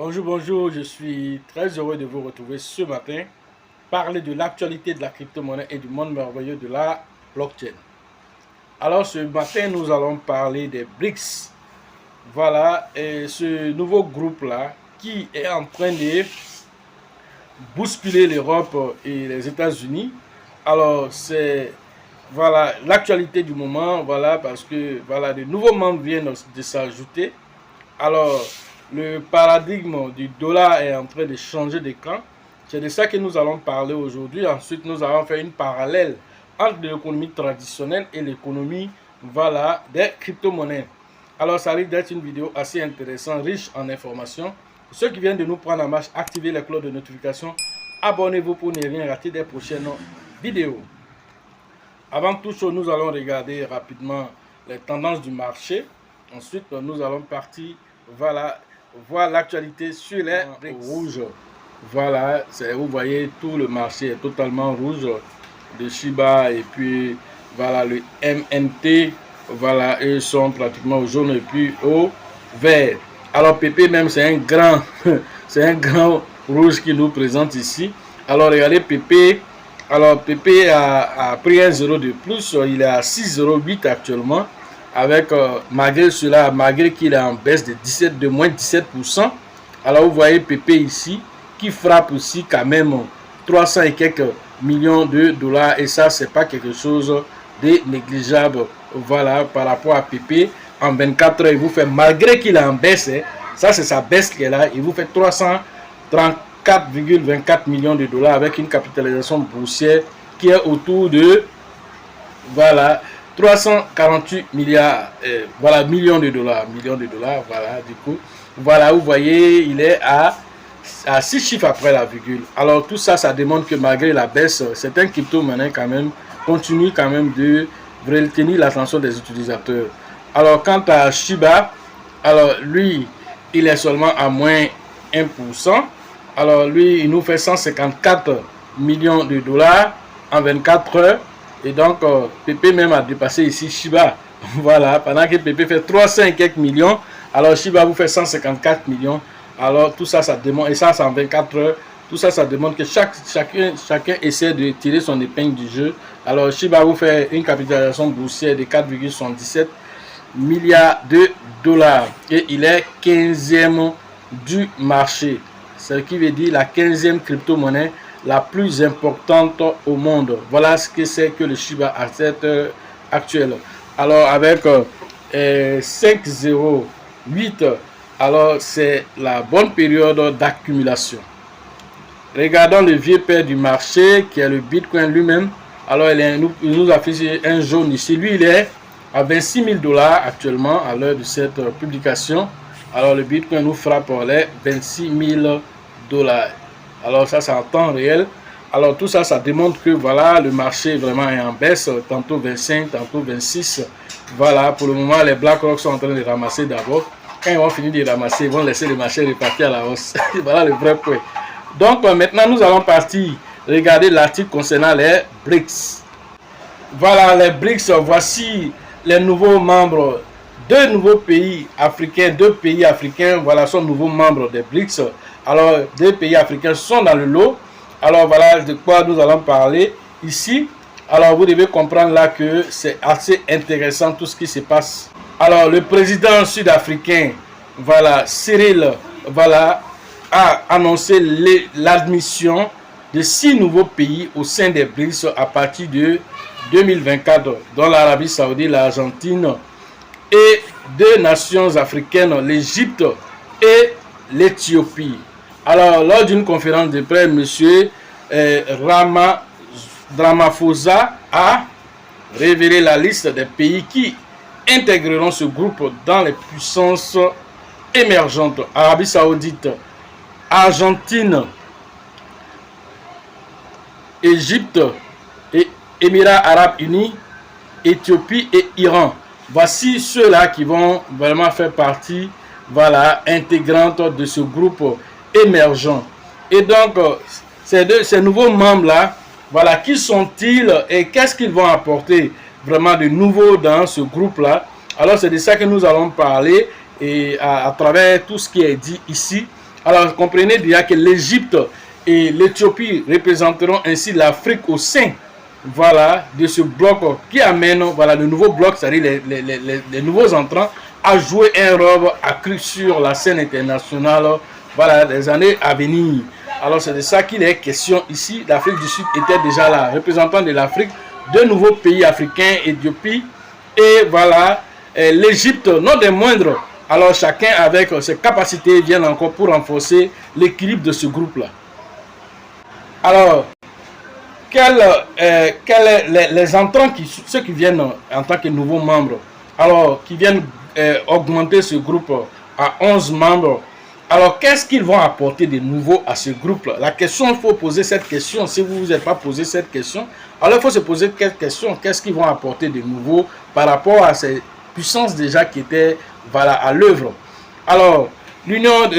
Bonjour, bonjour, je suis très heureux de vous retrouver ce matin, parler de l'actualité de la crypto-monnaie et du monde merveilleux de la blockchain. Alors ce matin, nous allons parler des BRICS. Voilà, et ce nouveau groupe-là qui est en train de bousculer l'Europe et les États-Unis. Alors c'est l'actualité du moment, parce que de nouveaux membres viennent de s'ajouter. Alors le paradigme du dollar est en train de changer de camp. C'est de ça que nous allons parler aujourd'hui. Ensuite, nous allons faire une parallèle entre l'économie traditionnelle et l'économie des crypto-monnaies. Alors, ça risque d'être une vidéo assez intéressante, riche en informations. Pour ceux qui viennent de nous prendre en marche, activez les cloches de notification. Abonnez-vous pour ne rien rater des prochaines vidéos. Avant toute chose, nous allons regarder rapidement les tendances du marché. Ensuite, nous allons partir, voir l'actualité sur les rouges. Vous voyez, tout le marché est totalement rouge de Shiba et puis le MNT, eux sont pratiquement au jaune et puis au vert. Alors PP même c'est un grand c'est un grand rouge qui nous présente ici. Alors regardez PP. Alors PP a pris un 0 de plus, il est à 6,08 actuellement. Avec malgré cela, malgré qu'il est en baisse de moins 17%. Alors vous voyez PP ici qui frappe aussi quand même 300 et quelques millions de dollars, et ça c'est pas quelque chose de négligeable. Par rapport à PP, en 24 heures il vous fait, malgré qu'il est en baisse, ça c'est sa baisse qui est là, il vous fait 334,24 millions de dollars avec une capitalisation boursière qui est autour de 348 millions de dollars. Du coup, vous voyez, il est à 6 chiffres après la virgule. Alors tout ça, ça démontre que malgré la baisse, certains crypto-monnaies quand même continuent quand même de retenir l'attention des utilisateurs. Alors quant à Shiba, alors lui, il est seulement à moins 1%. Alors lui, il nous fait 154 millions de dollars en 24 heures. Et donc, PP même a dépassé ici Shiba. Pendant que PP fait 300 et quelques millions, alors Shiba vous fait 154 millions. Alors tout ça, ça démontre, et ça c'est en 24 heures, tout ça, ça démontre que chacun essaie de tirer son épingle du jeu. Alors Shiba vous fait une capitalisation boursière de 4,77 milliards de dollars. Et il est 15e du marché. Ce qui veut dire la 15e crypto-monnaie la plus importante au monde. Voilà ce que c'est que le Shiba à cette heure actuelle. Alors avec 5,08, alors c'est la bonne période d'accumulation. Regardons le vieux père du marché qui est le Bitcoin lui-même. Alors il nous affiche un jaune ici. Lui il est à 26 000 dollars actuellement à l'heure de cette publication. Alors le Bitcoin nous frappe les 26 000 dollars. Alors ça c'est en temps réel. Alors tout ça, ça démontre que le marché vraiment est en baisse, tantôt 25, tantôt 26. Pour le moment, les BlackRock sont en train de ramasser d'abord. Quand ils vont finir de ramasser, ils vont laisser le marché repartir à la hausse. Voilà le vrai point. Donc maintenant, nous allons partir regarder l'article concernant les BRICS. Les BRICS, voici les nouveaux membres. Deux pays africains sont nouveaux membres des BRICS. Alors, deux pays africains sont dans le lot. Alors, de quoi nous allons parler ici. Alors, vous devez comprendre là que c'est assez intéressant tout ce qui se passe. Alors, le président sud-africain, Cyril, a annoncé l'admission de 6 nouveaux pays au sein des BRICS à partir de 2024, dont l'Arabie Saoudite, l'Argentine et 2 nations africaines, l'Égypte et l'Éthiopie. Alors, lors d'une conférence de presse, M. Ramaphosa a révélé la liste des pays qui intégreront ce groupe dans les puissances émergentes: Arabie Saoudite, Argentine, Égypte et Émirats Arabes Unis, Éthiopie et Iran. Voici ceux-là qui vont vraiment faire partie intégrante de ce groupe émergent. Et donc ces nouveaux membres là, qui sont-ils et qu'est-ce qu'ils vont apporter vraiment de nouveau dans ce groupe là? Alors c'est de ça que nous allons parler et à travers tout ce qui est dit ici. Alors, comprenez déjà que l'Égypte et l'Éthiopie représenteront ainsi l'Afrique au sein, voilà, de ce bloc qui amène, voilà, le nouveau bloc, c'est-à-dire les nouveaux entrants, à jouer un rôle accru sur la scène internationale, voilà, les années à venir. Alors, c'est de ça qu'il est question ici. L'Afrique du Sud était déjà là, représentant de l'Afrique, de nouveaux pays africains, Éthiopie, et voilà, l'Égypte, non des moindres. Alors, chacun avec ses capacités vient encore pour renforcer l'équilibre de ce groupe-là. Alors, les entrants, ceux qui viennent en tant que nouveaux membres, alors qui viennent augmenter ce groupe à 11 membres, alors qu'est-ce qu'ils vont apporter de nouveau à ce groupe-là? La question, il faut poser cette question. Si vous ne vous êtes pas posé cette question, alors il faut se poser quelle question? Qu'est-ce qu'ils vont apporter de nouveau par rapport à ces puissances déjà qui étaient, voilà, à l'œuvre? Alors, l'union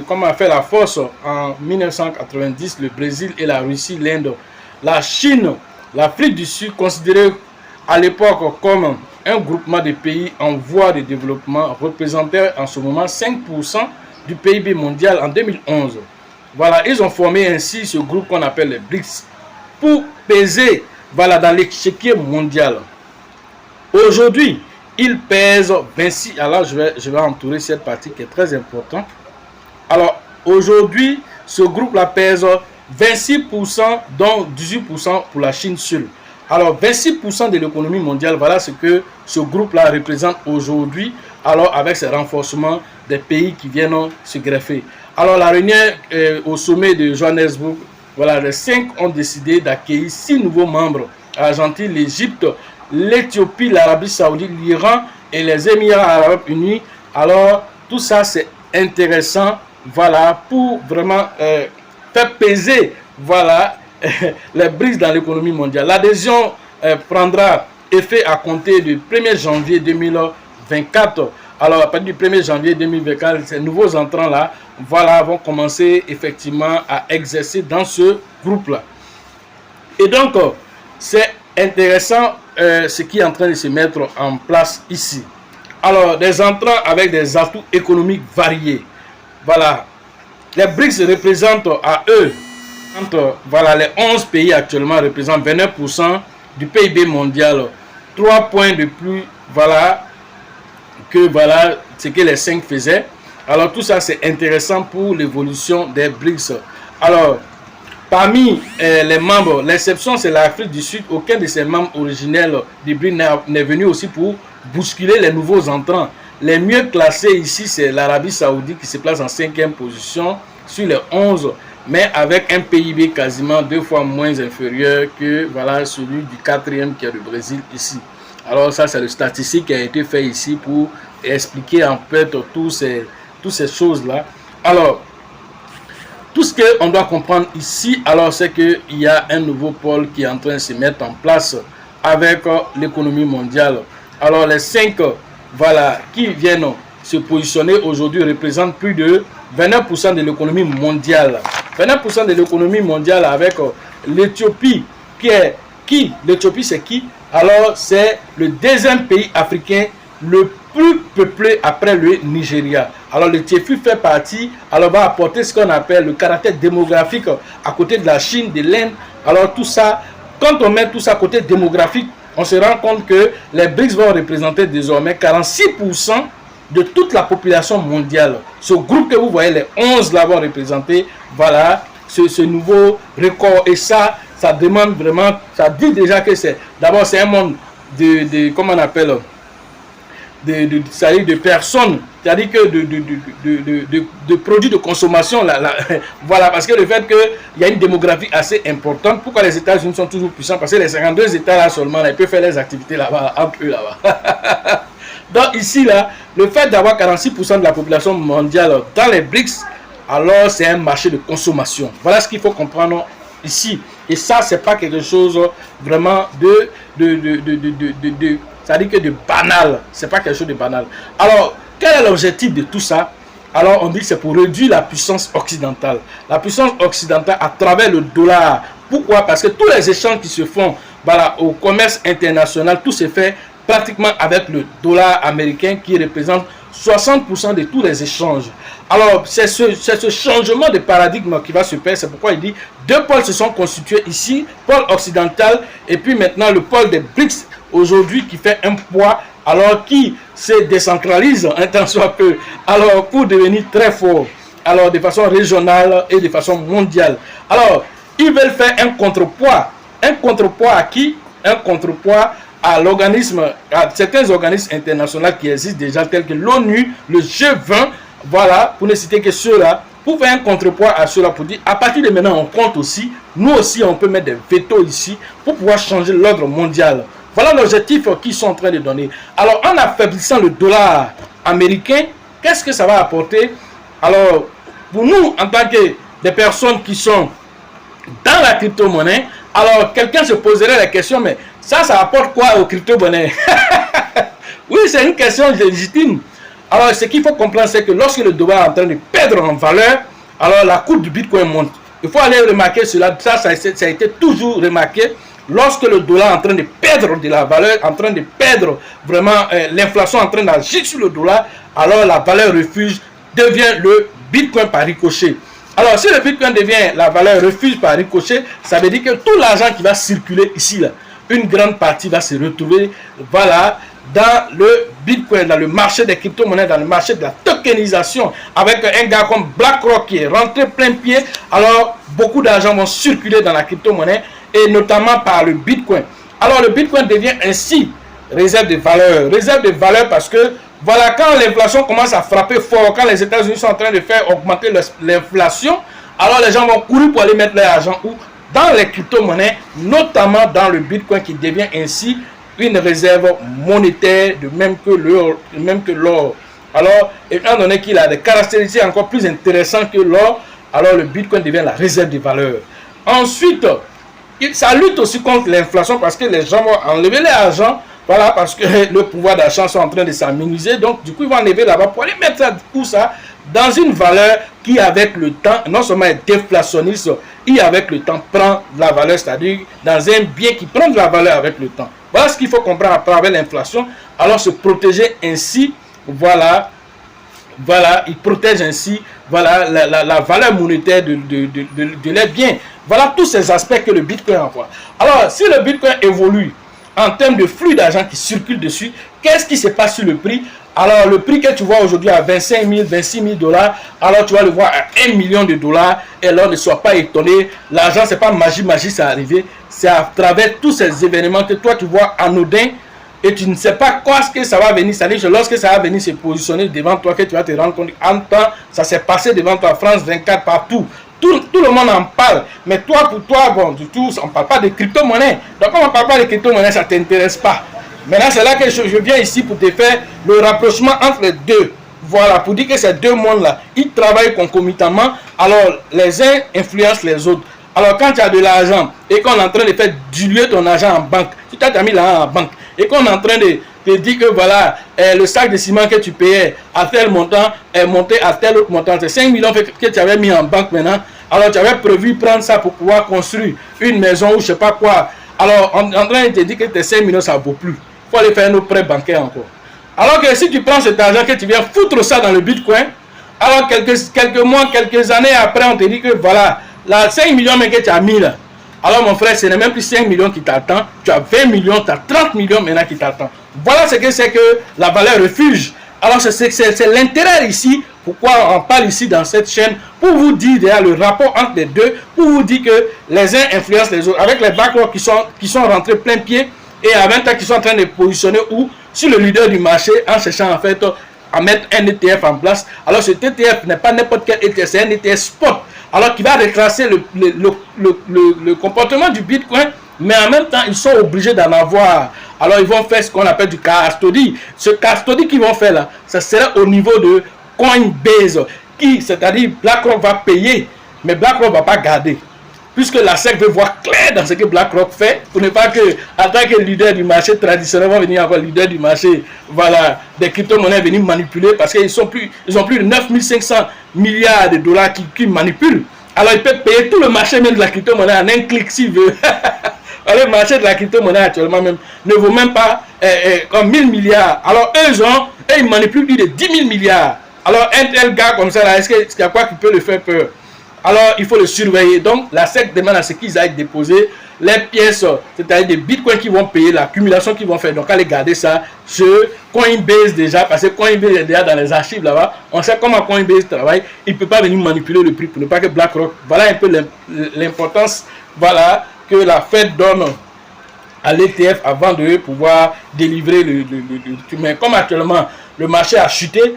comment a fait la force en 1990, le Brésil et la Russie, l'Inde, la Chine, l'Afrique du Sud, considérés à l'époque comme un groupement de pays en voie de développement, représentait en ce moment 5% du PIB mondial en 2011. Voilà, ils ont formé ainsi ce groupe qu'on appelle les BRICS pour peser, voilà, dans l'échiquier mondial. Aujourd'hui, il pèse 26. Alors, je vais entourer cette partie qui est très importante. Alors, aujourd'hui, ce groupe-là pèse 26%, dont 18% pour la Chine seule. Alors, 26% de l'économie mondiale, voilà ce que ce groupe-là représente aujourd'hui, alors avec ce renforcement des pays qui viennent se greffer. Alors, la réunion au sommet de Johannesburg, voilà, les 5 ont décidé d'accueillir 6 nouveaux membres. L'Argentine, l'Égypte, l'Éthiopie, l'Arabie Saoudite, l'Iran et les Émirats Arabes Unis. Alors, tout ça, c'est intéressant, voilà, pour vraiment faire peser, voilà, les brises dans l'économie mondiale. L'adhésion prendra effet à compter du 1er janvier 2024. Alors, à partir du 1er janvier 2024, ces nouveaux entrants-là, voilà, vont commencer effectivement à exercer dans ce groupe-là. Et donc, c'est intéressant ce qui est en train de se mettre en place ici. Alors, des entrants avec des atouts économiques variés. Voilà. Les BRICS représentent à eux, voilà, les 11 pays actuellement représentent 29% du PIB mondial. 3 points de plus, voilà, que voilà, ce que les 5 faisaient. Alors, tout ça, c'est intéressant pour l'évolution des BRICS. Alors, parmi les membres, l'exception, c'est l'Afrique du Sud. Aucun de ses membres originels du BRICS n'est venu aussi pour bousculer les nouveaux entrants. Les mieux classés ici, c'est l'Arabie Saoudite qui se place en 5e position sur les 11, mais avec un PIB quasiment 2 fois moins inférieur que, voilà, celui du 4e qui est le Brésil ici. Alors ça, c'est le statistique qui a été fait ici pour expliquer en fait toutes ces choses-là. Alors, tout ce qu'on doit comprendre ici, alors c'est qu'il y a un nouveau pôle qui est en train de se mettre en place avec l'économie mondiale. Alors les 5, voilà, qui viennent se positionner aujourd'hui représentent plus de 29% de l'économie mondiale. 29% de l'économie mondiale avec l'Éthiopie l'Éthiopie c'est qui? Alors c'est le 2e pays africain le plus peuplé après le Nigeria. Alors l'Éthiopie fait partie, alors va apporter ce qu'on appelle le caractère démographique à côté de la Chine, de l'Inde. Alors tout ça, quand on met tout ça à côté démographique, on se rend compte que les BRICS vont représenter désormais 46% de toute la population mondiale. Ce groupe que vous voyez, les 11 là vont représenter, voilà, ce nouveau record. Et ça demande vraiment, ça dit déjà que c'est, d'abord c'est un monde comment on appelle, de personnes, c'est-à-dire que de produits de consommation, voilà, parce que le fait qu'il y a une démographie assez importante. Pourquoi les États-Unis sont toujours puissants? Parce que les 52 États là seulement, là, ils peuvent faire les activités là-bas, entre eux là-bas. Donc ici là, le fait d'avoir 46% de la population mondiale dans les BRICS, alors c'est un marché de consommation. Voilà ce qu'il faut comprendre ici. Et ça, c'est pas quelque chose vraiment c'est-à-dire que de banal. C'est pas quelque chose de banal. Alors, quel est l'objectif de tout ça? Alors, on dit que c'est pour réduire la puissance occidentale. La puissance occidentale à travers le dollar. Pourquoi? Parce que tous les échanges qui se font, voilà, au commerce international, tout se fait pratiquement avec le dollar américain qui représente 60% de tous les échanges. Alors, c'est ce changement de paradigme qui va se faire. C'est pourquoi il dit, deux pôles se sont constitués ici, pôle occidental, et puis maintenant le pôle des BRICS, aujourd'hui, qui fait un poids, alors qui se décentralise un tant soit peu, alors pour devenir très fort, alors de façon régionale et de façon mondiale. Alors, ils veulent faire un contrepoids. Un contrepoids à qui? Un contrepoids à l'organisme, à certains organismes internationaux qui existent déjà, tels que l'ONU, le G20, voilà, pour ne citer que ceux-là, pour faire un contrepoids à ceux-là, pour dire, à partir de maintenant, on compte aussi, nous aussi, on peut mettre des vétos ici, pour pouvoir changer l'ordre mondial. Voilà l'objectif qu'ils sont en train de donner. Alors, en affaiblissant le dollar américain, qu'est-ce que ça va apporter? Alors, pour nous, en tant que des personnes qui sont dans la crypto-monnaie, alors quelqu'un se poserait la question, mais ça apporte quoi aux crypto-monnaies? Oui, c'est une question légitime. Alors, ce qu'il faut comprendre, c'est que lorsque le dollar est en train de perdre en valeur, alors la courbe du Bitcoin monte. Il faut aller remarquer cela. Ça a été toujours remarqué. Lorsque le dollar est en train de perdre de la valeur, en train de perdre vraiment l'inflation en train d'agir sur le dollar, alors la valeur refuge devient le Bitcoin par ricochet. Alors, si le Bitcoin devient la valeur refuge par ricochet, ça veut dire que tout l'argent qui va circuler ici, là, une grande partie va se retrouver, voilà, dans le Bitcoin, dans le marché des crypto-monnaies, dans le marché de la tokenisation, avec un gars comme BlackRock qui est rentré plein pied. Alors, beaucoup d'argent vont circuler dans la crypto-monnaie, et notamment par le Bitcoin. Alors, le Bitcoin devient ainsi réserve de valeur. Réserve de valeur parce que, voilà, quand l'inflation commence à frapper fort, quand les États-Unis sont en train de faire augmenter l'inflation, alors les gens vont courir pour aller mettre leur argent où? Dans les crypto-monnaies, notamment dans le Bitcoin qui devient ainsi une réserve monétaire de même que l'or. Alors, étant donné qu'il a des caractéristiques encore plus intéressantes que l'or, alors le Bitcoin devient la réserve de valeur. Ensuite, ça lutte aussi contre l'inflation parce que les gens vont enlever l'argent. Voilà, parce que le pouvoir d'achat sont en train de s'améniser. Donc, du coup, ils vont enlever là-bas pour aller mettre tout ça dans une valeur qui, avec le temps, non seulement est déflationniste, et avec le temps prend de la valeur, c'est-à-dire dans un bien qui prend de la valeur avec le temps. Voilà ce qu'il faut comprendre à travers l'inflation. Alors, se protéger ainsi, voilà, ils protègent ainsi, voilà, la valeur monétaire de leurs biens. Voilà tous ces aspects que le Bitcoin envoie. Alors, si le Bitcoin évolue en termes de flux d'argent qui circule dessus, qu'est-ce qui se passe sur le prix? Alors, le prix que tu vois aujourd'hui à 25 000, 26 000 $, alors tu vas le voir à 1 million de $. Et alors, ne sois pas étonné. L'argent, c'est pas magie, ça arrivé. C'est à travers tous ces événements que toi, tu vois anodins. Et tu ne sais pas quoi ce que ça va venir. C'est-à-dire que lorsque ça va venir se positionner devant toi, que tu vas te rendre compte. En temps, ça s'est passé devant toi, France 24, partout. Tout le monde en parle. Mais toi, pour toi, bon, du tout, on ne parle pas de crypto-monnaie. Donc, quand on ne parle pas de crypto-monnaie, ça ne t'intéresse pas. Maintenant, c'est là que je viens ici pour te faire le rapprochement entre les deux. Voilà, pour dire que ces deux mondes-là, ils travaillent concomitamment. Alors, les uns influencent les autres. Alors, quand tu as de l'argent et qu'on est en train de faire diluer ton argent en banque, tu t'as mis l'argent en banque, et qu'on est en train de te dire que voilà, le sac de ciment que tu payais à tel montant est monté à tel autre montant. C'est 5 millions que tu avais mis en banque maintenant. Alors, tu avais prévu prendre ça pour pouvoir construire une maison ou je sais pas quoi. Alors, en train de te dire que tes 5 millions, ça ne vaut plus. Il faut aller faire un autre prêt bancaire encore. Alors que si tu prends cet argent, que tu viens foutre ça dans le Bitcoin, alors quelques mois, quelques années après, on te dit que voilà, là, 5 millions que tu as mis là. Alors mon frère, ce n'est même plus 5 millions qui t'attend. Tu as 20 millions, tu as 30 millions maintenant qui t'attend. Voilà ce que c'est que la valeur refuge. Alors c'est l'intérêt ici. Pourquoi on parle ici dans cette chaîne? Pour vous dire derrière le rapport entre les deux. Pour vous dire que les uns influencent les autres. Avec les BlackRock qui sont rentrés plein pied. Et en même temps qui sont en train de positionner où? Sur le leader du marché en cherchant en fait à mettre un ETF en place. Alors cet ETF n'est pas n'importe quel ETF, c'est un ETF spot. Alors qui va retracer le comportement du Bitcoin, mais en même temps ils sont obligés d'en avoir. Alors ils vont faire ce qu'on appelle du custody. Ce custody qu'ils vont faire là, ça sera au niveau de Coinbase, c'est-à-dire BlackRock va payer, mais BlackRock ne va pas garder. Puisque la SEC veut voir clair dans ce que BlackRock fait, pour ne pas que, en tant que leader du marché traditionnel, va venir encore leader du marché, voilà, des crypto-monnaies venir manipuler, parce qu'ils ont plus de 9500 milliards de dollars qui manipulent. Alors ils peuvent payer tout le marché même de la crypto-monnaie en un clic s'ils veulent. Le marché de la crypto-monnaie actuellement même ne vaut même pas comme 1000 milliards. Alors eux, ils manipulent plus de 10 000 milliards. Alors un tel gars comme ça, est-ce qu'il y a quoi qui peut le faire peur? Alors il faut le surveiller. Donc la SEC demande à ce qu'ils aillent déposer les pièces, c'est-à-dire des bitcoins qui vont payer, l'accumulation qu'ils vont faire. Donc allez garder ça sur Coinbase déjà, parce que Coinbase est déjà dans les archives là-bas. On sait comment Coinbase travaille. Il ne peut pas venir manipuler le prix pour ne pas que BlackRock. Voilà un peu l'importance, voilà, que la Fed donne à l'ETF avant de pouvoir délivrer le mais comme actuellement le marché a chuté,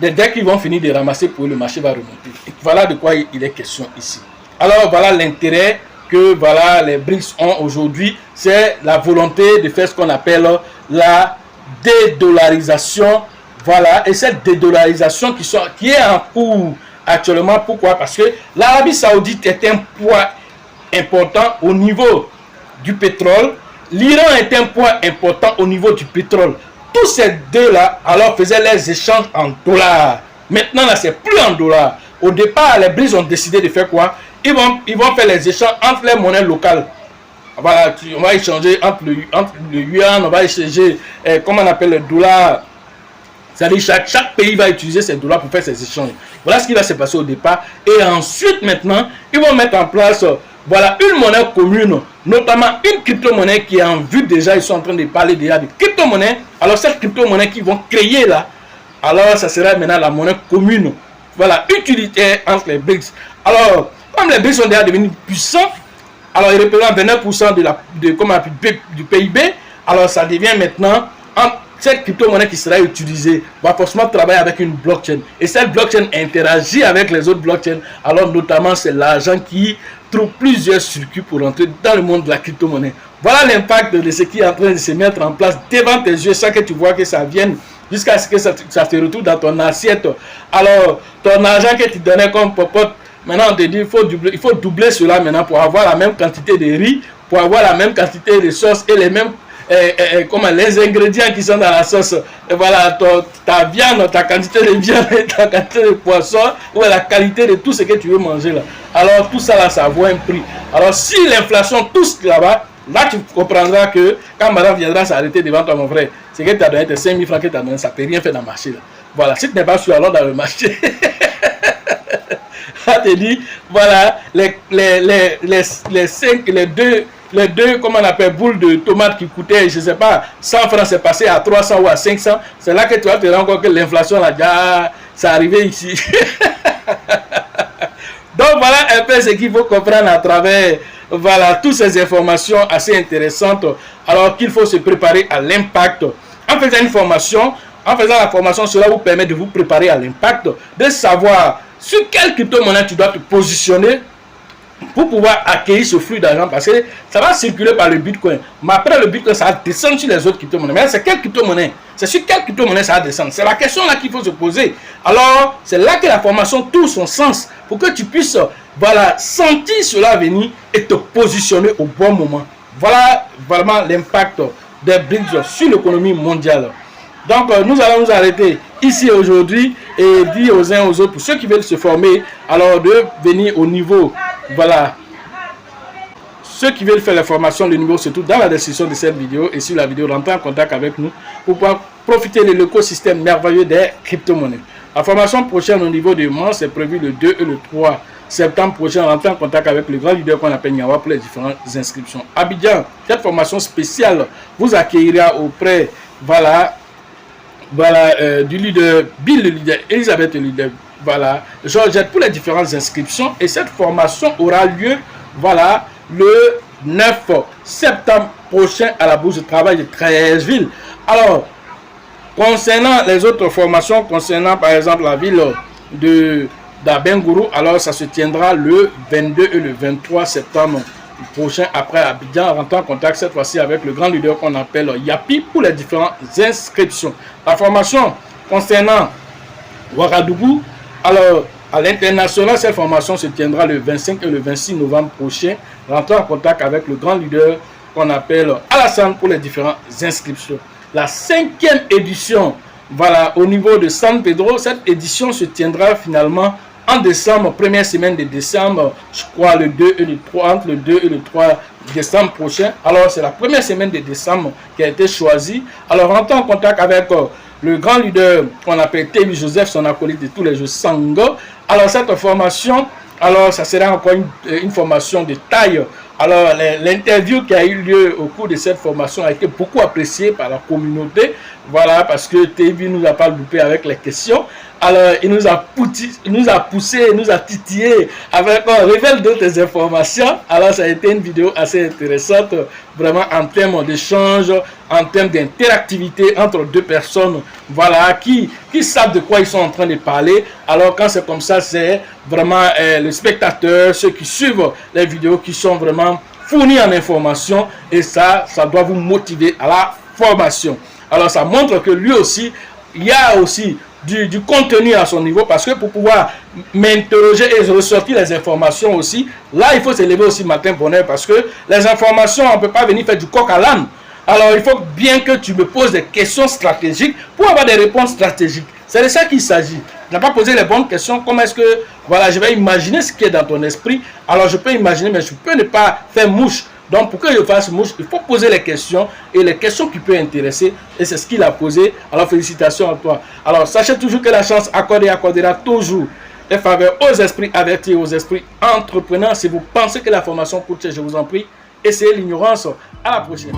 dès qu'ils vont finir de ramasser pour le marché va remonter. Et voilà de quoi il est question ici. Alors voilà l'intérêt que voilà les BRICS ont aujourd'hui, c'est la volonté de faire ce qu'on appelle la dédollarisation. Voilà, et cette dédollarisation qui est en cours actuellement. Pourquoi? Parce que l'Arabie Saoudite est un poids important au niveau du pétrole. L'Iran est un poids important au niveau du pétrole. Tous ces deux-là, alors, faisaient les échanges en dollars. Maintenant, là, c'est plus en dollars. Au départ, les BRICS ont décidé de faire quoi? Ils vont faire les échanges entre les monnaies locales. Voilà, on va échanger entre le yuan, on va échanger, comment on appelle le dollar. C'est-à-dire chaque pays va utiliser ses dollars pour faire ses échanges. Voilà ce qui va se passer au départ. Et ensuite, maintenant, ils vont mettre en place voilà, une monnaie commune, notamment une crypto-monnaie qui est en vue déjà. Ils sont en train de parler déjà de crypto-monnaie. Alors, cette crypto-monnaie qu'ils vont créer là, alors ça sera maintenant la monnaie commune. Voilà, utilitaire entre les BRICS. Alors, comme les BRICS sont déjà devenus puissants, alors ils représentent 29% du PIB, alors ça devient maintenant cette crypto-monnaie qui sera utilisée va forcément travailler avec une blockchain. Et cette blockchain interagit avec les autres blockchains. Alors notamment c'est l'argent qui trouve plusieurs circuits pour entrer dans le monde de la crypto-monnaie. Voilà l'impact de ce qui est en train de se mettre en place devant tes yeux sans que tu vois que ça vienne jusqu'à ce que ça se retrouve dans ton assiette. Alors ton argent que tu donnais comme popote, maintenant on te dit il faut doubler cela maintenant pour avoir la même quantité de riz, pour avoir la même quantité de sauce et les mêmes les ingrédients qui sont dans la sauce. Et voilà, ta viande, ta quantité de viande, ta quantité de poisson, ou la qualité de tout ce que tu veux manger là. Alors tout ça là, ça vaut un prix. Alors si l'inflation touche là-bas, là tu comprendras que quand madame viendra s'arrêter devant toi mon frère, c'est que tu as donné tes 5 000 francs que tu as donné, ça ne peut rien faire dans le marché là. Voilà, si tu n'es pas sûr alors dans le marché. On te dit, voilà, les deux, comment on appelle, boules de tomates qui coûtaient, je ne sais pas, 100 francs, c'est passé à 300 ou à 500. C'est là que tu vas te rendre compte que l'inflation, là, déjà, c'est arrivé ici. Donc, voilà un peu ce qu'il faut comprendre à travers, voilà, toutes ces informations assez intéressantes. Alors qu'il faut se préparer à l'impact. En faisant une formation, en faisant la formation, cela vous permet de vous préparer à l'impact, de savoir sur quelle crypto-monnaie tu dois te positionner pour pouvoir accueillir ce flux d'argent, parce que ça va circuler par le Bitcoin. Mais après le Bitcoin, ça va descendre sur les autres crypto-monnaies. Mais c'est quelle crypto-monnaie? C'est sur quelle crypto-monnaie ça va descendre? C'est la question là qu'il faut se poser. Alors, c'est là que la formation trouve son sens, pour que tu puisses, voilà, sentir cela venir et te positionner au bon moment. Voilà vraiment l'impact des BRICS sur l'économie mondiale. Donc, nous allons nous arrêter ici aujourd'hui et dire aux uns aux autres, pour ceux qui veulent se former, alors de venir au niveau, voilà, ceux qui veulent faire la formation, le numéro se trouve dans la description de cette vidéo et sur la vidéo, rentrez en contact avec nous pour pouvoir profiter de l'écosystème merveilleux des crypto-monnaies. La formation prochaine au niveau de Mans, c'est prévu le 2 et le 3 septembre prochain. Rentrez en contact avec le grand leader qu'on appelle Nyawa pour les différentes inscriptions. Abidjan, cette formation spéciale vous accueillera auprès, voilà, du leader Bill, le leader Elisabeth, le leader, voilà, Georgette pour les différentes inscriptions. Et cette formation aura lieu, voilà, le 9 septembre prochain à la Bourse de Travail de Treichville. Alors, concernant les autres formations, concernant par exemple la ville d'Abengourou, alors ça se tiendra le 22 et le 23 septembre prochain après Abidjan. Rentrons en contact cette fois-ci avec le grand leader qu'on appelle Yapi pour les différentes inscriptions. La formation concernant Ouagadougou, alors à l'international, cette formation se tiendra le 25 et le 26 novembre prochain. Rentrons en contact avec le grand leader qu'on appelle Alassane pour les différentes inscriptions. La 5e édition, voilà, au niveau de San Pedro, cette édition se tiendra finalement en décembre, première semaine de décembre, je crois le 2 et le 3, entre le 2 et le 3 décembre prochain. Alors, c'est la première semaine de décembre qui a été choisie. Alors, rentrons en contact avec le grand leader qu'on appelle Thébi Joseph, son acolyte de tous les jours, Sango. Alors, cette formation, alors, ça sera encore une formation de taille. Alors, l'interview qui a eu lieu au cours de cette formation a été beaucoup appréciée par la communauté. Voilà, parce que Thébi nous a pas loupé avec les questions. Alors, il nous a poussé, il nous a titillé avec, on révèle d'autres informations. Alors, ça a été une vidéo assez intéressante, vraiment en termes d'échange, en termes d'interactivité entre deux personnes, voilà, qui savent de quoi ils sont en train de parler. Alors, quand c'est comme ça, c'est vraiment le spectateur, ceux qui suivent les vidéos, qui sont vraiment fournis en information, et ça doit vous motiver à la formation. Alors, ça montre que lui aussi, il y a aussi du contenu à son niveau, parce que pour pouvoir m'interroger et ressortir les informations aussi, là il faut se lever aussi matin bonheur, parce que les informations, on ne peut pas venir faire du coq à l'âne. Alors il faut bien que tu me poses des questions stratégiques pour avoir des réponses stratégiques. C'est de ça qu'il s'agit. Tu n'as pas posé les bonnes questions. Comment est-ce que, voilà, je vais imaginer ce qui est dans ton esprit. Alors je peux imaginer, mais je peux ne pas faire mouche. Donc, pour que je fasse mouche, il faut poser les questions, et les questions qui peuvent intéresser, et c'est ce qu'il a posé. Alors, félicitations à toi. Alors, sachez toujours que la chance accordera toujours les faveurs aux esprits avertis, aux esprits entrepreneurs. Si vous pensez que la formation coûte cher, je vous en prie, essayez l'ignorance. À la prochaine.